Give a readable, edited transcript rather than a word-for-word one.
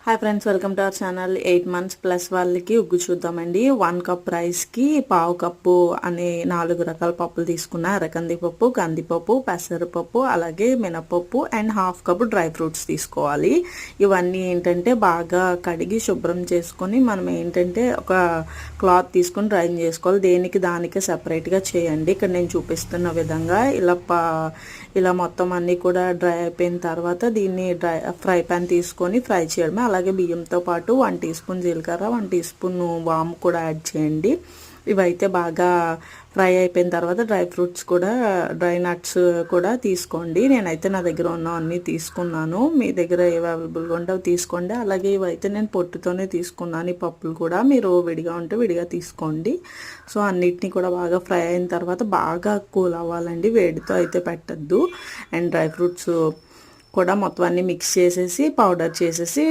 Hi friends, welcome to our channel. 8 months plus వాళ్ళకి ఉగ్గు చూద్దామండి. 1 కప్ రైస్కి పావు కప్పు అనే 4 రకాల పప్పులు తీసుకున్నా. అరకందిపప్పు, కందిపప్పు, పెసరపప్పు, అలాగే మినపప్పు and half cup dry fruits తీసుకోవాలి. ఇవన్నీ ఏంటంటే బాగా కడిగి శుభ్రం చేసుకొని మనం ఏంటంటే ఒక క్లాత్ తీసుకొని డ్రైన్ చేసుకోవాలి. దేనికి దానికి సపరేట్గా చేయండి. ఇక్కడ నేను చూపిస్తున్న విధంగా ఇలా మొత్తం అన్నీ కూడా డ్రై అయిపోయిన తర్వాత దీన్ని ఫ్రై పాన్ తీసుకొని ఫ్రై చేయడమే. అలాగే బియ్యంతో పాటు 1 టీ స్పూన్ జీలకర్ర, 1 టీ స్పూన్ వాము కూడా యాడ్ చేయండి. ఇవైతే బాగా ఫ్రై అయిపోయిన తర్వాత డ్రై నట్స్ కూడా తీసుకోండి. నేనైతే నా దగ్గర ఉన్నవన్నీ తీసుకున్నాను. మీ దగ్గర ఏవి అవైలబుల్గా ఉంటే అవి తీసుకోండి. అలాగే ఇవైతే నేను పొట్టుతోనే తీసుకున్నాను. ఈ పప్పులు కూడా మీరు విడిగా ఉంటే విడిగా తీసుకోండి. సో అన్నిటినీ కూడా బాగా ఫ్రై అయిన తర్వాత బాగా కూల్ అవ్వాలండి. వేడితో అయితే పెట్టద్దు. అండ్ డ్రై ఫ్రూట్స్ కూడా మొత్తం అన్నీ మిక్స్ చేసేసి పౌడర్ చేసేసి